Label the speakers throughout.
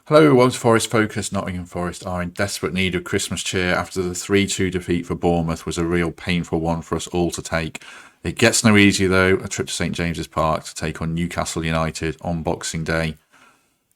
Speaker 1: Hello, everyone's Forest Focus. Nottingham Forest are in desperate need of Christmas cheer after the 3-2 defeat for Bournemouth was a real painful one for us all to take. It gets no easier though, a trip to St James's Park to take on Newcastle United on Boxing Day.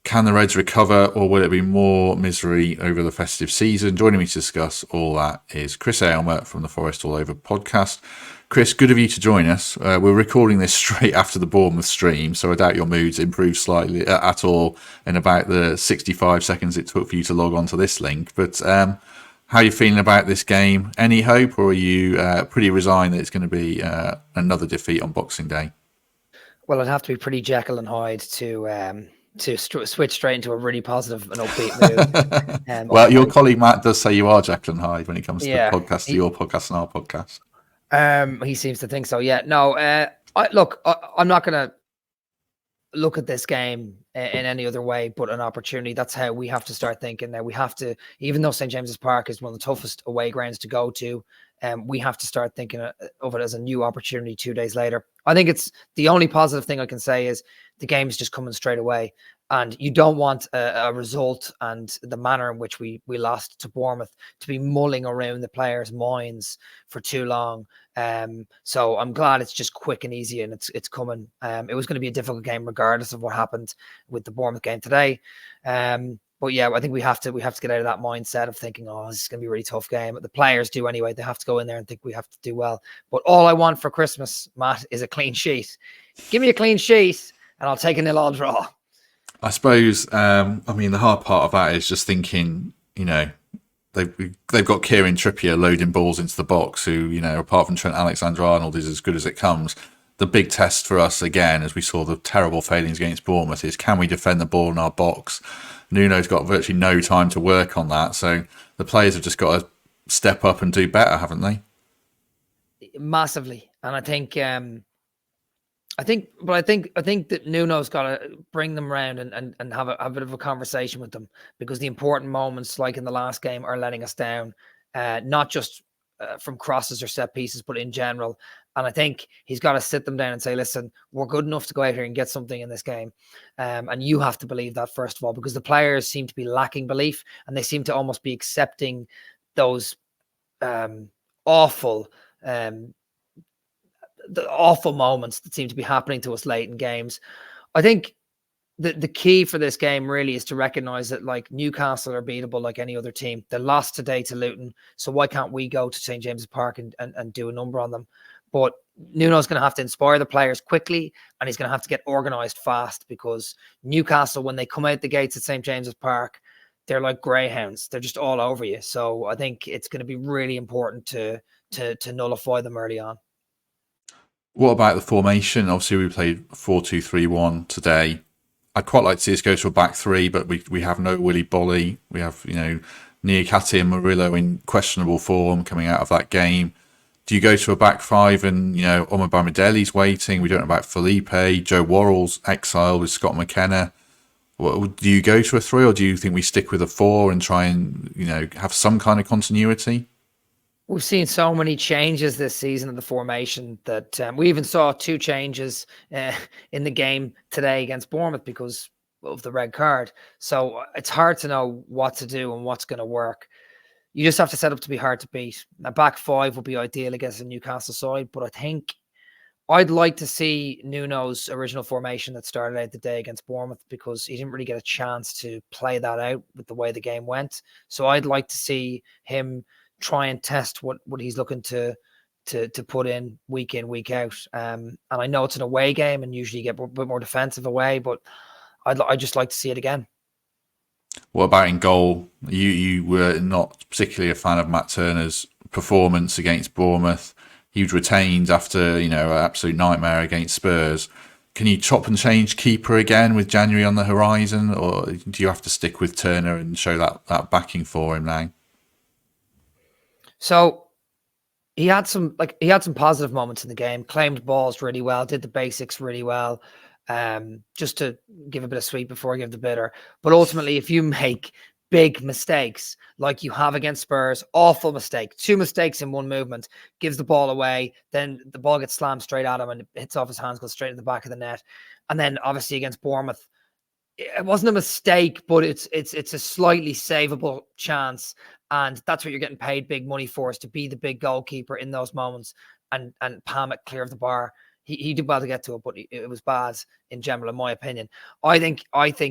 Speaker 1: Can the Reds recover, or will it be more misery over the festive season? Joining me to discuss all that is Chris Aylmer from the Forest All Over podcast. Chris, good of you to join us. We're recording this straight after the Bournemouth stream, so I doubt your mood's improved slightly at all in about the 65 seconds it took for you to log on to this link. But how are you feeling about this game? Any hope, or are you pretty resigned that it's going to be another defeat on Boxing Day?
Speaker 2: Well, I'd have to be pretty Jekyll and Hyde to switch straight into a really positive and upbeat mood.
Speaker 1: Well, your colleague Matt does say you are Jekyll and Hyde when it comes to the podcast, to your podcast and our podcast.
Speaker 2: He seems to think so. Yeah. No. I'm not going to look at this game in any other way but an opportunity. That's how we have to start thinking. Now we have to, even though St James's Park is one of the toughest away grounds to go to, we have to start thinking of it as a new opportunity 2 days later. I think it's the only positive thing I can say is the game's just coming straight away. And you don't want a result and the manner in which we lost to Bournemouth to be mulling around the players' minds for too long. So I'm glad it's just quick and easy and it's coming. It was going to be a difficult game regardless of what happened with the Bournemouth game today. But yeah, I think we have to get out of that mindset of thinking, oh, this is going to be a really tough game. The players do anyway. They have to go in there and think we have to do well. But all I want for Christmas, Matt, is a clean sheet. Give me a clean sheet and I'll take a 0-0 draw.
Speaker 1: I suppose, the hard part of that is just thinking, they've got Kieran Trippier loading balls into the box who, apart from Trent Alexander-Arnold, is as good as it comes. The big test for us, again, as we saw the terrible failings against Bournemouth, is can we defend the ball in our box? Nuno's got virtually no time to work on that. So the players have just got to step up and do better, haven't they?
Speaker 2: Massively. And I think that Nuno's got to bring them around and have a bit of a conversation with them, because the important moments, like in the last game, are letting us down, not just from crosses or set pieces, but in general. And I think he's got to sit them down and say, listen, we're good enough to go out here and get something in this game. And you have to believe that, first of all, because the players seem to be lacking belief and they seem to almost be accepting those awful moments that seem to be happening to us late in games. I think the key for this game really is to recognize that, like, Newcastle are beatable like any other team. They lost today to Luton, so why can't we go to St James's Park and do a number on them? But Nuno's going to have to inspire the players quickly, and he's going to have to get organised fast, because Newcastle, when they come out the gates at St James's Park, they're like greyhounds. They're just all over you. So I think it's going to be really important to nullify them early on.
Speaker 1: What about the formation? Obviously, we played 4-2-3-1 today. I'd quite like to see us go to a back three, but we have no Willy Bolly. We have, Niakate and Murillo in questionable form coming out of that game. Do you go to a back five and, Omar Bamidele's waiting? We don't know about Felipe. Joe Worrell's exiled with Scott McKenna. Do you go to a three, or do you think we stick with a four and try and, have some kind of continuity?
Speaker 2: We've seen so many changes this season in the formation that we even saw 2 changes in the game today against Bournemouth because of the red card. So it's hard to know what to do and what's going to work. You just have to set up to be hard to beat. A back five would be ideal against the Newcastle side, but I think I'd like to see Nuno's original formation that started out the day against Bournemouth, because he didn't really get a chance to play that out with the way the game went. So I'd like to see him try and test what he's looking to put in, week out. And I know it's an away game and usually you get a bit more defensive away, but I'd just like to see it again.
Speaker 1: What about in goal? You were not particularly a fan of Matt Turner's performance against Bournemouth. He was retained after, an absolute nightmare against Spurs. Can you chop and change keeper again with January on the horizon, or do you have to stick with Turner and show that backing for him now?
Speaker 2: So he had some positive moments in the game, claimed balls really well, did the basics really well. Just to give a bit of sweet before I give the bitter. But ultimately, if you make big mistakes like you have against Spurs, awful mistake, 2 mistakes in one movement, gives the ball away, then the ball gets slammed straight at him and it hits off his hands, goes straight in the back of the net. And then obviously against Bournemouth, it wasn't a mistake, but it's a slightly savable chance, and that's what you're getting paid big money for, is to be the big goalkeeper in those moments and palm it clear of the bar. He did well to get to it, but it was bad in general, in my opinion. I think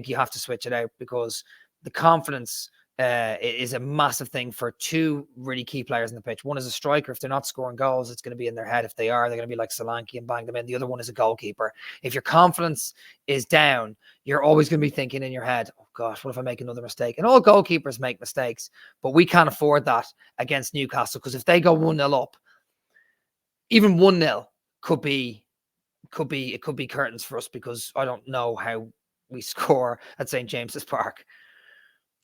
Speaker 2: you have to switch it out, because the confidence is a massive thing for two really key players in the pitch. One is a striker. If they're not scoring goals, it's going to be in their head. If they are, they're going to be like Solanke and bang them in. The other one is a goalkeeper. If your confidence is down, you're always going to be thinking in your head, oh gosh, what if I make another mistake? And all goalkeepers make mistakes, but we can't afford that against Newcastle, because if they go 1-0 up, even 1-0 could be curtains for us, because I don't know how we score at St. James's Park.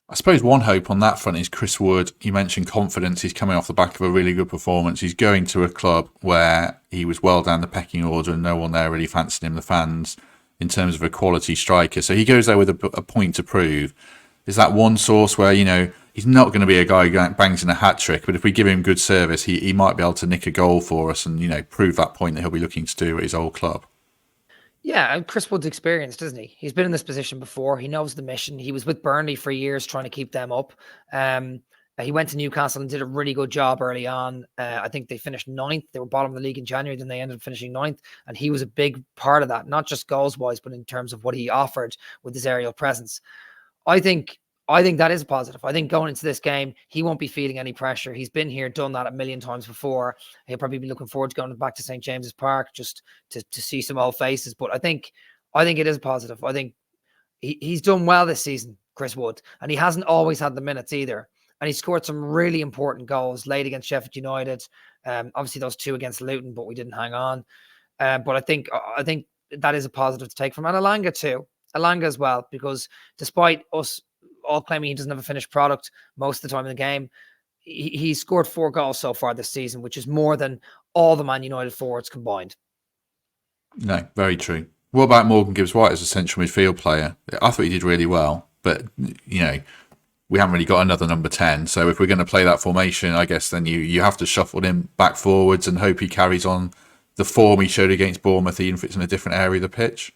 Speaker 1: I suppose one hope on that front is Chris Wood. You mentioned confidence. He's coming off the back of a really good performance. He's going to a club where he was well down the pecking order and no one there really fancied him, the fans, in terms of a quality striker. So he goes there with a point to prove. Is that one source where, he's not going to be a guy who bangs in a hat-trick, but if we give him good service, he might be able to nick a goal for us and, prove that point that he'll be looking to do at his old club?
Speaker 2: Yeah, and Chris Wood's experienced, isn't he? He's been in this position before. He knows the mission. He was with Burnley for years trying to keep them up. He went to Newcastle and did a really good job early on. I think they finished 9th. They were bottom of the league in January, then they ended up finishing 9th. And he was a big part of that, not just goals-wise, but in terms of what he offered with his aerial presence. I think that is positive. I think going into this game, he won't be feeling any pressure. He's been here, done that a million times before. He'll probably be looking forward to going back to St. James's Park just to see some old faces. But I think it is positive. I think he's done well this season, Chris Wood, and he hasn't always had the minutes either. And he scored some really important goals late against Sheffield United. Obviously those 2 against Luton, but we didn't hang on. But I think that is a positive to take from, and Elanga too. Elanga as well, because despite us all claiming he doesn't have a finished product most of the time in the game, he scored 4 goals so far this season, which is more than all the Man United forwards combined.
Speaker 1: No, very true. What about Morgan Gibbs-White as a central midfield player? I thought he did really well, but we haven't really got another number 10. So if we're going to play that formation, I guess then you have to shuffle him back forwards and hope he carries on the form he showed against Bournemouth, even if it's in a different area of the pitch.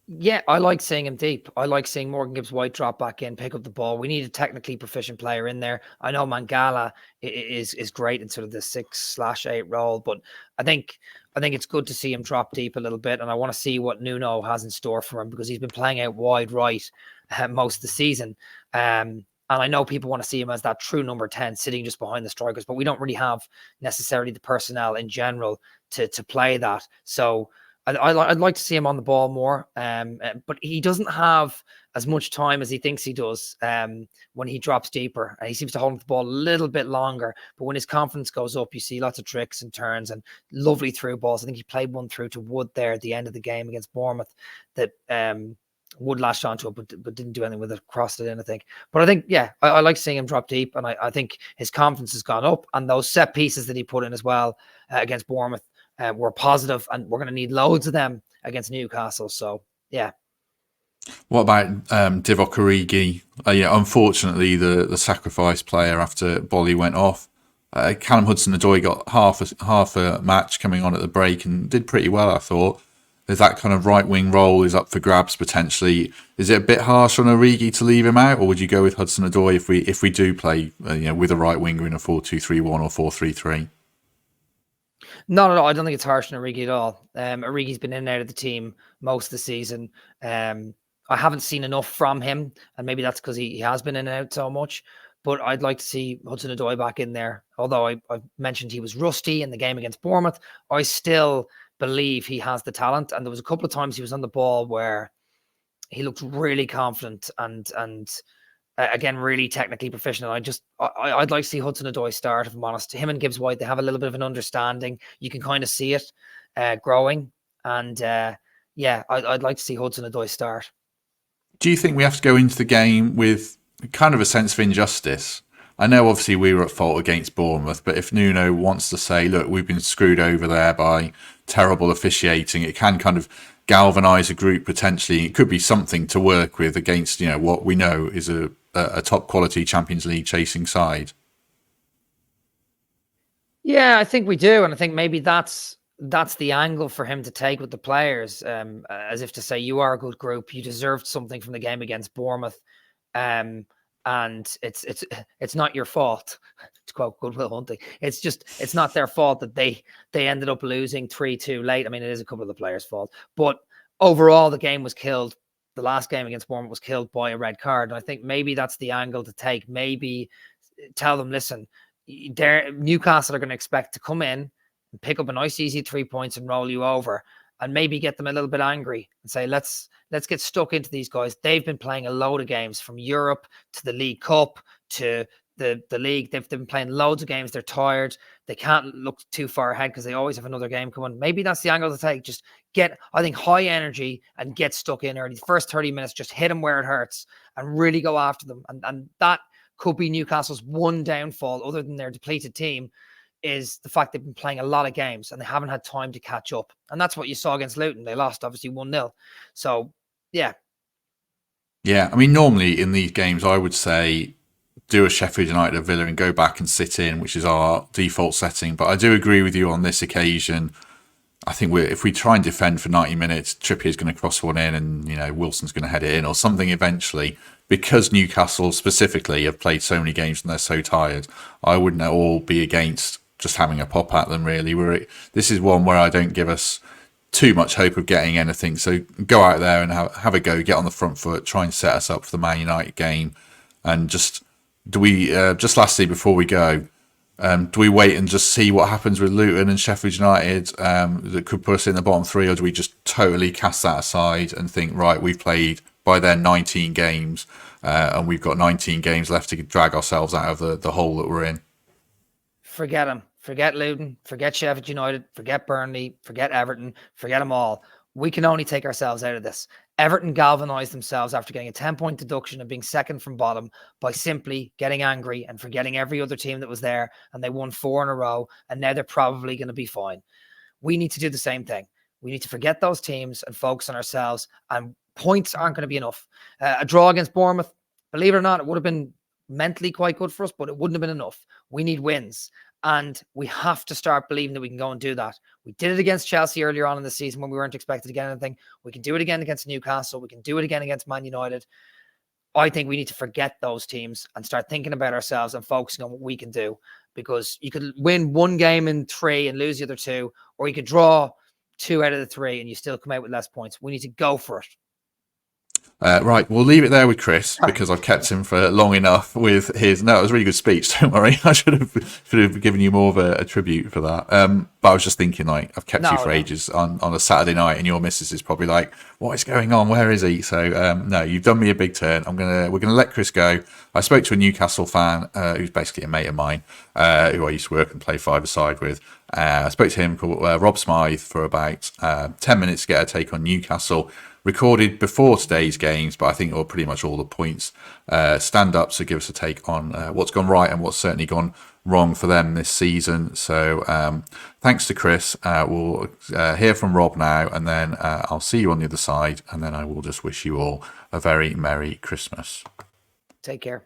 Speaker 2: Yeah, I like seeing him deep. I like seeing Morgan Gibbs-White drop back in, pick up the ball. We need a technically proficient player in there. I know Mangala is great in sort of the 6/8 role, but I think it's good to see him drop deep a little bit, and I want to see what Nuno has in store for him, because he's been playing out wide right most of the season. And I know people want to see him as that true number 10 sitting just behind the strikers, but we don't really have necessarily the personnel in general to play that. So I'd like to see him on the ball more, but he doesn't have as much time as he thinks he does when he drops deeper. And he seems to hold the ball a little bit longer. But when his confidence goes up, you see lots of tricks and turns and lovely through balls. I think he played one through to Wood there at the end of the game against Bournemouth that Wood lashed onto it, but didn't do anything with it, crossed it in, I think. But I think, yeah, I like seeing him drop deep, and I think his confidence has gone up. And those set pieces that he put in as well against Bournemouth, we're positive, and we're going to need loads of them against Newcastle. So, yeah.
Speaker 1: What about Divock Origi? Unfortunately, the sacrifice player after Bolly went off. Callum Hudson-Odoi got half a match coming on at the break and did pretty well, I thought. There's that kind of right-wing role is up for grabs potentially. Is it a bit harsh on Origi to leave him out, or would you go with Hudson-Odoi if we do play with a right winger in a 4-2-3-1 or 4-3-3?
Speaker 2: No, I don't think it's harsh on Origi at all. Origi's been in and out of the team most of the season. I haven't seen enough from him, and maybe that's because he has been in and out so much. But I'd like to see Hudson-Odoi back in there. Although I mentioned he was rusty in the game against Bournemouth, I still believe he has the talent. And there was a couple of times he was on the ball where he looked really confident and again, really technically proficient. I'd like to see Hudson-Odoi start, if I'm honest. Him and Gibbs-White, they have a little bit of an understanding. You can kind of see it growing. And I'd like to see Hudson-Odoi start.
Speaker 1: Do you think we have to go into the game with kind of a sense of injustice? I know obviously we were at fault against Bournemouth, but if Nuno wants to say, look, we've been screwed over there by terrible officiating, it can kind of galvanise a group potentially. It could be something to work with against, what we know is a top quality Champions League chasing side.
Speaker 2: Yeah, I think we do. And I think maybe that's that's the angle for him to take with the players, as if to say, you are a good group, you deserved something from the game against Bournemouth, and it's not your fault. To quote Goodwill Hunting, it's not their fault that they ended up losing 3-2 late. I mean, it is a couple of the players' fault, but overall the game was killed. The last game against Bournemouth was killed by a red card, and I think maybe that's the angle to take. Maybe tell them, listen, Newcastle are going to expect to come in and pick up a nice easy 3 points and roll you over, and maybe get them a little bit angry and say, let's get stuck into these guys. They've been playing a load of games, from Europe to the League Cup to the league. They've been playing loads of games. They're tired. They can't look too far ahead because they always have another game coming. Maybe that's the angle to take. Just get, I think, high energy and get stuck in early. The first 30 minutes, just hit them where it hurts and really go after them. And that could be Newcastle's one downfall, other than their depleted team, is the fact they've been playing a lot of games and they haven't had time to catch up. And that's what you saw against Luton. They lost, obviously, 1-0. So, yeah.
Speaker 1: Yeah, I mean, normally in these games, I would say do a Sheffield United or Villa and go back and sit in, which is our default setting. But I do agree with you on this occasion. I think if we try and defend for 90 minutes, Trippier's going to cross one in and, Wilson's going to head it in or something eventually. Because Newcastle specifically have played so many games and they're so tired, I wouldn't at all be against just having a pop at them, really. This is one where I don't give us too much hope of getting anything. So go out there and have a go, get on the front foot, try and set us up for the Man United game. And just lastly, before we go, do we wait and just see what happens with Luton and Sheffield United that could put us in the bottom three, or do we just totally cast that aside and think, right, we've played by then 19 games and we've got 19 games left to drag ourselves out of the hole that we're in?
Speaker 2: Forget them. Forget Luton. Forget Sheffield United. Forget Burnley. Forget Everton. Forget them all. We can only take ourselves out of this. Everton galvanised themselves after getting a 10-point deduction and being second from bottom by simply getting angry and forgetting every other team that was there, and they won 4 in a row, and now they're probably going to be fine. We need to do the same thing. We need to forget those teams and focus on ourselves, and points aren't going to be enough. A draw against Bournemouth, believe it or not, it would have been mentally quite good for us, but it wouldn't have been enough. We need wins. And we have to start believing that we can go and do that. We did it against Chelsea earlier on in the season when we weren't expected to get anything. We can do it again against Newcastle. We can do it again against Man United. I think we need to forget those teams and start thinking about ourselves and focusing on what we can do. Because you could win 1 game in 3 and lose the other 2, or you could draw 2 out of the 3 and you still come out with less points. We need to go for it.
Speaker 1: Right, we'll leave it there with Chris because I've kept him for long enough with his. No, it was a really good speech. Don't worry, I should have given you more of a tribute for that. But I was just thinking, I've kept you for ages on a Saturday night, and your missus is probably like, "What is going on? Where is he?" So no, you've done me a big turn. We're gonna let Chris go. I spoke to a Newcastle fan who's basically a mate of mine who I used to work and play five-a-side with. I spoke to him called Rob Smyth for about 10 minutes to get a take on Newcastle. Recorded before today's games, but I think pretty much all the points stand up to give us a take on what's gone right and what's certainly gone wrong for them this season. So thanks to Chris. We'll hear from Rob now, and then I'll see you on the other side, and then I will just wish you all a very Merry Christmas.
Speaker 2: Take care.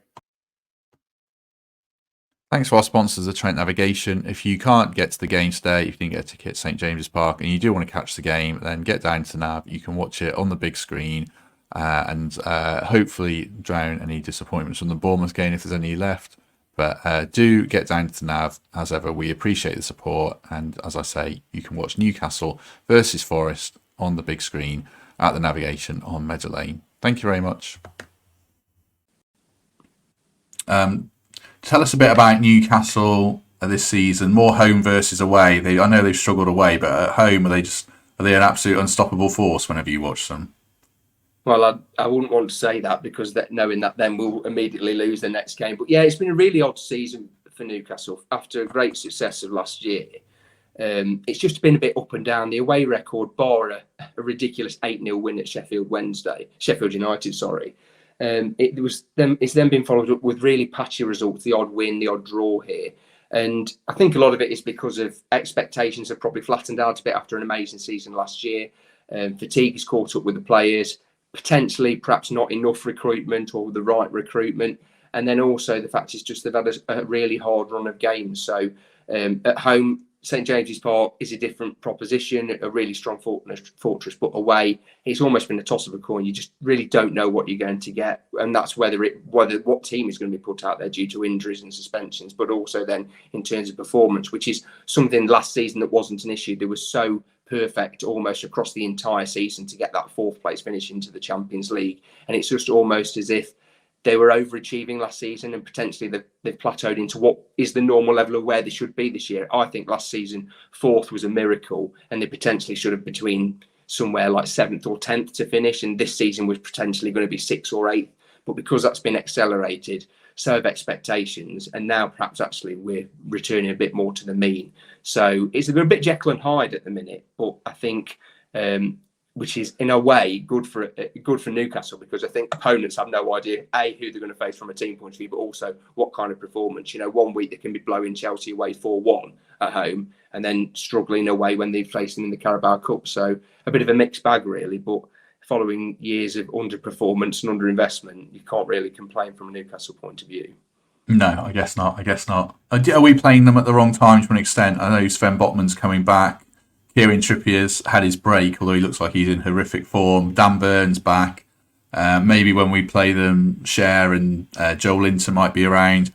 Speaker 1: Thanks for our sponsors, the Trent Navigation. If you can't get to the game today, if you didn't get a ticket at St James's Park and you do want to catch the game, then get down to Nav. You can watch it on the big screen and hopefully drown any disappointments from the Bournemouth game if there's any left. But do get down to Nav. As ever, we appreciate the support. And as I say, you can watch Newcastle versus Forest on the big screen at the Navigation on Meadow Lane. Thank you very much. Tell us a bit about Newcastle this season. More home versus away. I know they've struggled away, but at home, are they an absolute unstoppable force whenever you watch them?
Speaker 3: Well, I wouldn't want to say that because knowing that then we'll immediately lose the next game. But yeah, it's been a really odd season for Newcastle after a great success of last year. It's just been a bit up and down. The away record, bar a ridiculous 8-0 win at Sheffield United, sorry. It's then been followed up with really patchy results, the odd win, the odd draw here. And I think a lot of it is because of expectations have probably flattened out a bit after an amazing season last year. Fatigue has caught up with the players, potentially perhaps not enough recruitment or the right recruitment. And then also the fact is just they've had a really hard run of games. So at home, St James's Park is a different proposition, a really strong fortress, but away, it's almost been a toss of a coin. You just really don't know what you're going to get, and that's whether what team is going to be put out there due to injuries and suspensions, but also then in terms of performance, which is something last season that wasn't an issue. They were so perfect almost across the entire season to get that 4th place finish into the Champions League, and it's just almost as if they were overachieving last season, and potentially they've plateaued into what is the normal level of where they should be this year. I think last season 4th was a miracle, and they potentially should have between somewhere like 7th or 10th to finish, and this season was potentially going to be 6th or 8th. But because that's been accelerated, so have expectations, and now perhaps actually we're returning a bit more to the mean. So it's a bit Jekyll and Hyde at the minute, but I think which is in a way good for Newcastle, because I think opponents have no idea who they're going to face from a team point of view, but also what kind of performance. One week they can be blowing Chelsea away 4-1 at home, and then struggling away when they face them in the Carabao Cup. So a bit of a mixed bag really, but following years of underperformance and underinvestment, you can't really complain from a Newcastle point of view.
Speaker 1: No, I guess not. Are we playing them at the wrong time to an extent? I know Sven Botman's coming back. Kieran Trippier's had his break, although he looks like he's in horrific form. Dan Burns back. Maybe when we play them, Cher and Joe Linton might be around.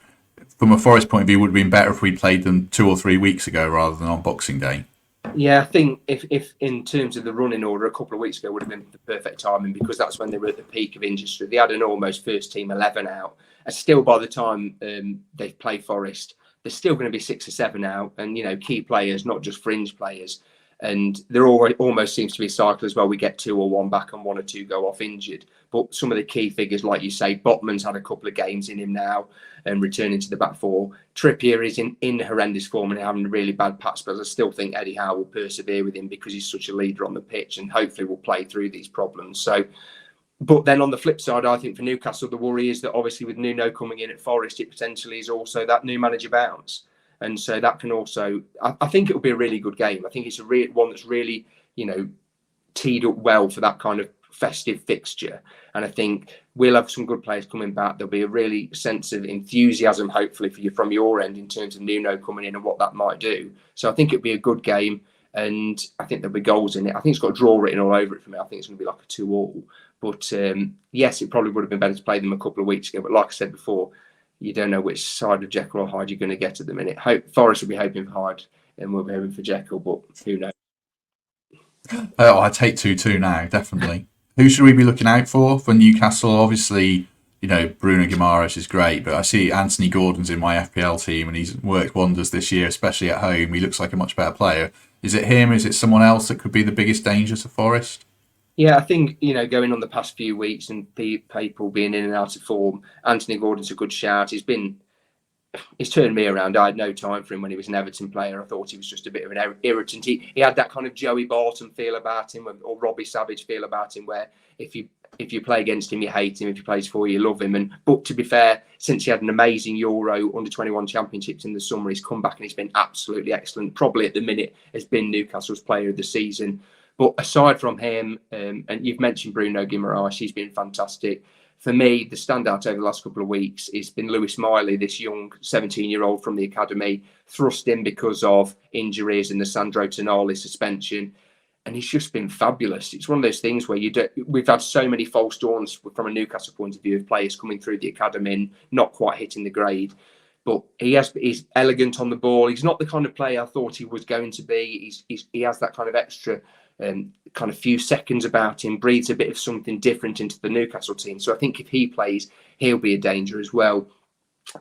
Speaker 1: From a Forest point of view, it would have been better if we played them 2 or 3 weeks ago rather than on Boxing Day.
Speaker 3: Yeah, I think if in terms of the running order, a couple of weeks ago would have been the perfect timing, because that's when they were at the peak of injury. They had an almost first team 11 out. And still, by the time they play Forest, there's still going to be 6 or 7 out, and key players, not just fringe players. And there almost seems to be a cycle as well. We get 2 or 1 back and 1 or 2 go off injured. But some of the key figures, like you say, Botman's had a couple of games in him now and returning to the back 4. Trippier is in horrendous form and having a really bad patch, but I still think Eddie Howe will persevere with him because he's such a leader on the pitch and hopefully will play through these problems. So, but then on the flip side, I think for Newcastle, the worry is that obviously with Nuno coming in at Forest, it potentially is also that new manager bounce. And so that can also, I think it will be a really good game. I think it's one that's really, teed up well for that kind of festive fixture. And I think we'll have some good players coming back. There'll be a really sense of enthusiasm, hopefully, from your end in terms of Nuno coming in and what that might do. So I think it'll be a good game. And I think there'll be goals in it. I think it's got a draw written all over it for me. I think it's going to be like a 2-2. But yes, it probably would have been better to play them a couple of weeks ago. But like I said before, you don't know which side of Jekyll or Hyde you're going to get at the minute. Forest will be hoping for Hyde and we'll be hoping for Jekyll, but who knows?
Speaker 1: I take 2-2 now, definitely. Who should we be looking out for Newcastle? Obviously, Bruno Guimaraes is great, but I see Anthony Gordon's in my FPL team and he's worked wonders this year, especially at home. He looks like a much better player. Is it him? Is it someone else that could be the biggest danger to Forest?
Speaker 3: Yeah, I think, going on the past few weeks and people being in and out of form, Anthony Gordon's a good shout. He's turned me around. I had no time for him when he was an Everton player. I thought he was just a bit of an irritant. He had that kind of Joey Barton feel about him, or Robbie Savage feel about him, where if you play against him, you hate him. If he plays for you, you love him. But to be fair, since he had an amazing Euro Under-21 Championships in the summer, he's come back and he's been absolutely excellent. Probably at the minute has been Newcastle's player of the season. But aside from him, and you've mentioned Bruno Guimaraes, he's been fantastic. For me, the standout over the last couple of weeks has been Lewis Miley, this young 17-year-old from the academy, thrust in because of injuries and the Sandro Tonali suspension. And he's just been fabulous. It's one of those things where we've had so many false dawns from a Newcastle point of view of players coming through the academy and not quite hitting the grade. But he's elegant on the ball. He's not the kind of player I thought he was going to be. He has that kind of extra kind of few seconds about him, breathes a bit of something different into the Newcastle team. So I think if he plays, he'll be a danger as well.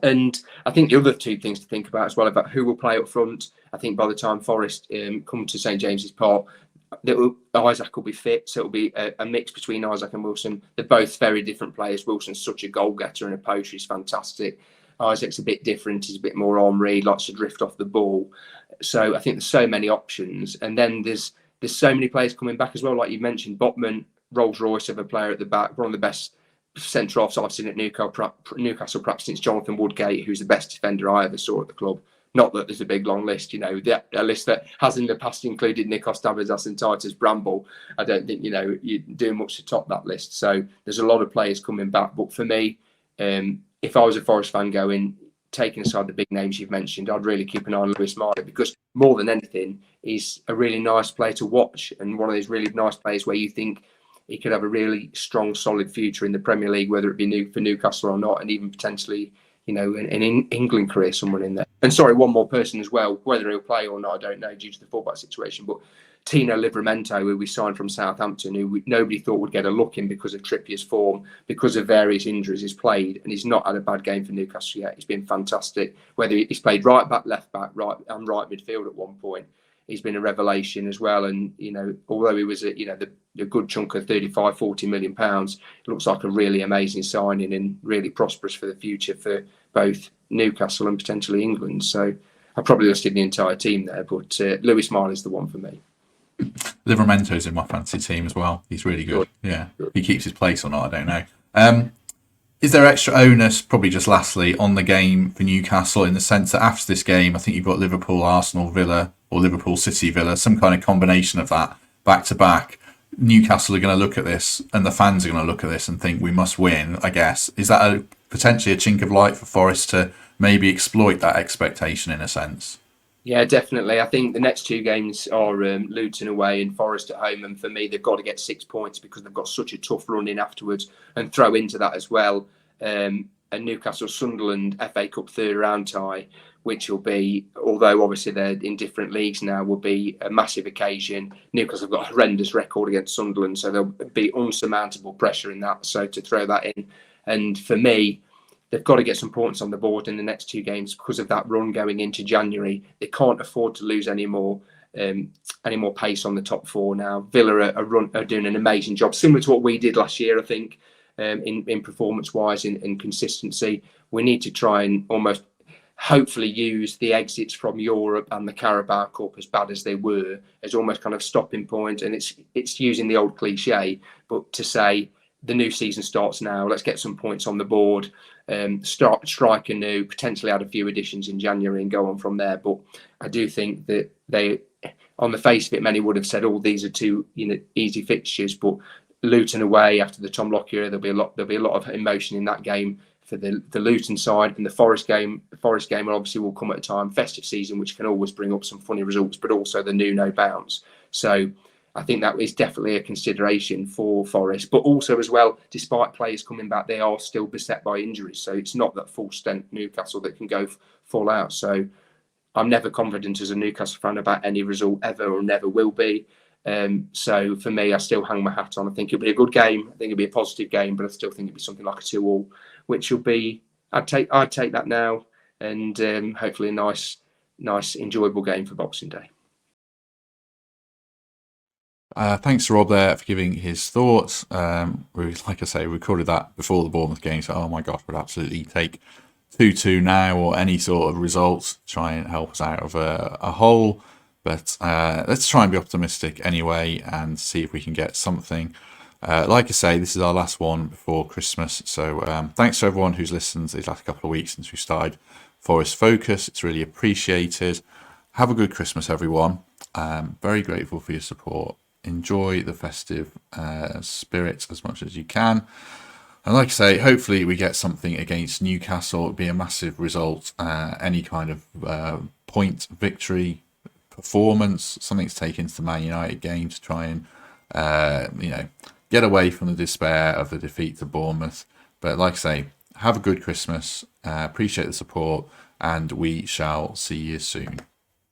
Speaker 3: And I think the other 2 things to think about as well, about who will play up front. I think by the time Forest come to St James's Park, Isaac will be fit. So it'll be a mix between Isaac and Wilson. They're both very different players. Wilson's such a goal-getter and a poacher. He's fantastic. Isaac's a bit different. He's a bit more ornery, likes to drift off the ball. So I think there's so many options. And then there's so many players coming back as well. Like you mentioned, Botman, Rolls Royce of a player at the back, one of the best centre-halves I've seen at Newcastle perhaps since Jonathan Woodgate, who's the best defender I ever saw at the club. Not that there's a big long list, a list that has in the past included Nikos Davies and Titus Bramble. I don't think, you're doing much to top that list. So there's a lot of players coming back. But for me, if I was a Forest fan going, taking aside the big names you've mentioned, I'd really keep an eye on Lewis Smyth, because more than anything, he's a really nice player to watch, and one of those really nice players where you think he could have a really strong, solid future in the Premier League, whether it be for Newcastle or not, and even potentially, an England career, someone in there. And sorry, one more person as well, whether he'll play or not, I don't know, due to the fullback situation, but Tino Livramento, who we signed from Southampton, who nobody thought would get a look in because of Trippier's form, because of various injuries he's played, and he's not had a bad game for Newcastle yet. He's been fantastic. Whether he's played right back, left back, right midfield at one point, he's been a revelation as well. And, although he was a good chunk of 35, 40 million pounds, it looks like a really amazing signing and really prosperous for the future for both Newcastle and potentially England. So I probably listed the entire team there, but Lewis Smyth is the one for me.
Speaker 1: Livramento's in my fantasy team as well. He's really good. Yeah. If he keeps his place or not, I don't know. Is there extra onus, probably just lastly, on the game for Newcastle, in the sense that after this game, I think you've got Liverpool, Arsenal, Villa, or Liverpool, City, Villa, some kind of combination of that back to back. Newcastle are going to look at this, and the fans are going to look at this and think we must win, I guess. Is that potentially a chink of light for Forest to maybe exploit that expectation in a sense?
Speaker 3: Yeah, definitely. I think the next two games are Luton away and Forest at home. And for me, they've got to get 6 points because they've got such a tough run in afterwards, and throw into that as well a Newcastle-Sunderland FA Cup third round tie, which will be, although obviously they're in different leagues now, will be a massive occasion. Newcastle have got a horrendous record against Sunderland, so there'll be unsurmountable pressure in that. So to throw that in. And for me, they've got to get some points on the board in the next two games because of that run going into January. They can't afford to lose any more pace on the top four now. Villa are doing an amazing job, similar to what we did last year, I think, in performance-wise and consistency. We need to try and almost hopefully use the exits from Europe and the Carabao Cup, as bad as they were, as almost kind of stopping point. And it's using the old cliche, but to say the new season starts now, let's get some points on the board, strike anew, potentially add a few additions in January and go on from there. But I do think that they, on the face of it, many would have said, "Oh, these are two easy fixtures." But Luton away after the Tom Lock era, there'll be a lot of emotion in that game for the Luton side, and the Forest game. The Forest game obviously will come at a time, festive season, which can always bring up some funny results, but also the Nuno bounce. So I think that is definitely a consideration for Forest, but also as well, despite players coming back, they are still beset by injuries. So it's not that full strength Newcastle that can go full out. So I'm never confident as a Newcastle fan about any result ever, or never will be. So for me, I still hang my hat on. I think it'll be a good game. I think it'll be a positive game, but I still think it'll be something like a 2-2, which will be, I'd take that now, and hopefully a nice, enjoyable game for Boxing Day.
Speaker 1: Thanks to Rob there for giving his thoughts. Like I say, we recorded that before the Bournemouth game, so oh my gosh, would absolutely take 2-2 now, or any sort of results to try and help us out of a hole. But let's try and be optimistic anyway and see if we can get something. Like I say, this is our last one before Christmas. So thanks to everyone who's listened these last couple of weeks since we started Forest Focus. It's really appreciated. Have a good Christmas, everyone. Very grateful for your support. Enjoy the festive spirit as much as you can. And like I say, hopefully we get something against Newcastle. It would be a massive result. Any kind of point victory, performance, something to take into the Man United game to try and get away from the despair of the defeat to Bournemouth. But like I say, have a good Christmas. Appreciate the support, and we shall see you soon.